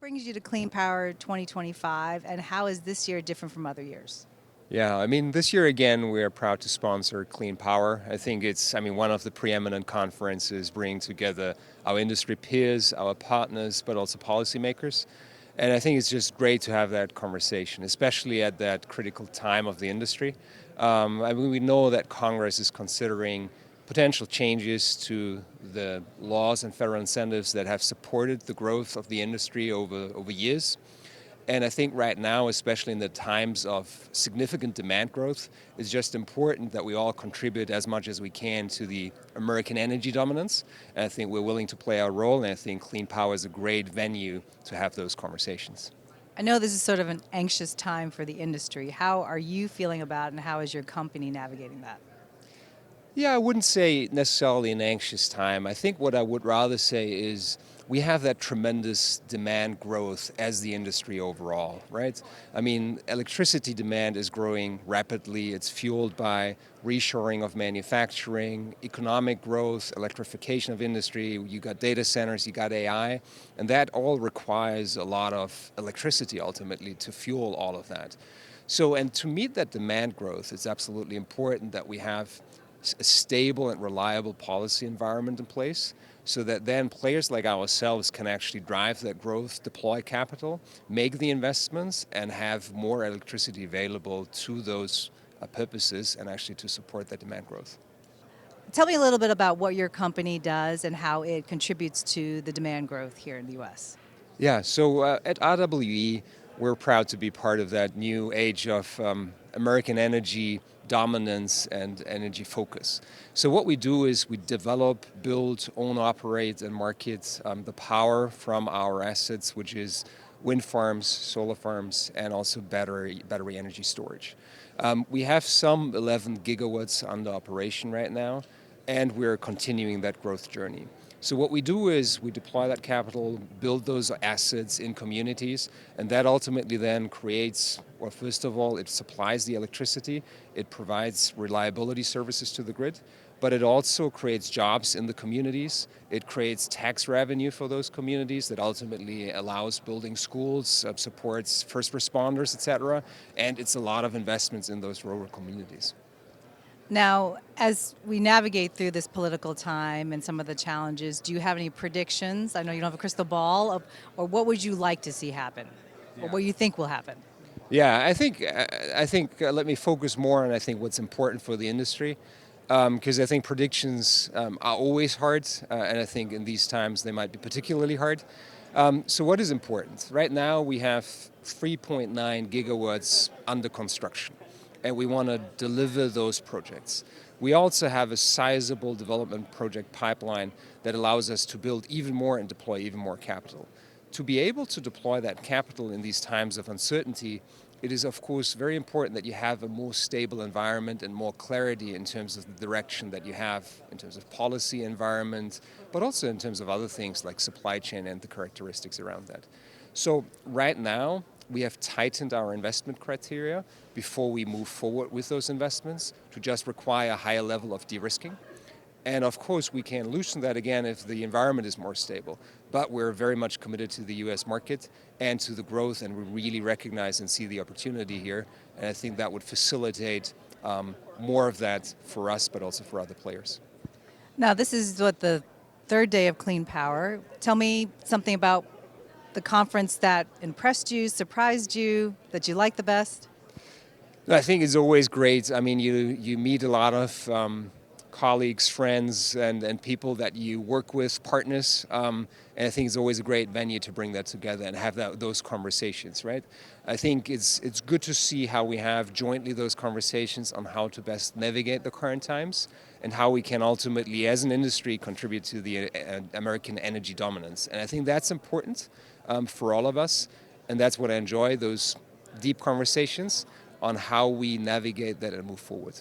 brings you to Clean Power 2025, and how is this year different from other years? Yeah, I mean, this year again, we're proud to sponsor Clean Power. I think it's, one of the preeminent conferences bringing together our industry peers, our partners, but also policymakers. And I think it's just great to have that conversation, especially at that critical time of the industry. We know that Congress is considering potential changes to the laws and federal incentives that have supported the growth of the industry over years. And I think right now, especially in the times of significant demand growth, it's just important that we all contribute as much as we can to the American energy dominance. And I think we're willing to play our role, and I think Clean Power is a great venue to have those conversations. I know this is sort of an anxious time for the industry. How are you feeling about it, and how is your company navigating that? Yeah, I wouldn't say necessarily an anxious time. I think what I would rather say is we have that tremendous demand growth as the industry overall, right? Electricity demand is growing rapidly. It's fueled by reshoring of manufacturing, economic growth, electrification of industry. You got data centers, you got AI, and that all requires a lot of electricity ultimately to fuel all of that. And to meet that demand growth, it's absolutely important that we have a stable and reliable policy environment in place so that then players like ourselves can actually drive that growth, deploy capital, make the investments, and have more electricity available to those purposes and actually to support that demand growth. Tell me a little bit about what your company does and how it contributes to the demand growth here in the U.S. Yeah, so at RWE, we're proud to be part of that new age of American energy dominance and energy focus. So what we do is we develop, build, own, operate, and market the power from our assets, which is wind farms, solar farms, and also battery energy storage. We have some 11 gigawatts under operation right now, and we're continuing that growth journey. So what we do is we deploy that capital, build those assets in communities, and that ultimately then creates, well, first of all, it supplies the electricity, it provides reliability services to the grid, but it also creates jobs in the communities. It creates tax revenue for those communities that ultimately allows building schools, supports first responders, etc., and it's a lot of investments in those rural communities. Now, as we navigate through this political time and some of the challenges, do you have any predictions? I know you don't have a crystal ball, or what would you like to see happen, or what you think will happen? Yeah, I think let me focus more on what's important for the industry, because I think predictions are always hard, and I think in these times they might be particularly hard. So what is important? Right now we have 3.9 gigawatts under construction, and we want to deliver those projects. We also have a sizable development project pipeline that allows us to build even more and deploy even more capital. To be able to deploy that capital in these times of uncertainty, it is of course very important that you have a more stable environment and more clarity in terms of the direction that you have in terms of policy environment, but also in terms of other things like supply chain and the characteristics around that. So right now, we have tightened our investment criteria before we move forward with those investments to just require a higher level of de-risking. And of course, we can loosen that again if the environment is more stable. But we're very much committed to the US market and to the growth, and we really recognize and see the opportunity here. And I think that would facilitate more of that for us, but also for other players. Now, this is the third day of Clean Power. Tell me something about the conference that impressed you, surprised you, that you like the best. I think it's always great. You meet a lot of colleagues, friends, and people that you work with, partners, and I think it's always a great venue to bring that together and have those conversations, right? I think it's good to see how we have jointly those conversations on how to best navigate the current times and how we can ultimately, as an industry, contribute to the American energy dominance. And I think that's important for all of us, and that's what I enjoy, those deep conversations on how we navigate that and move forward.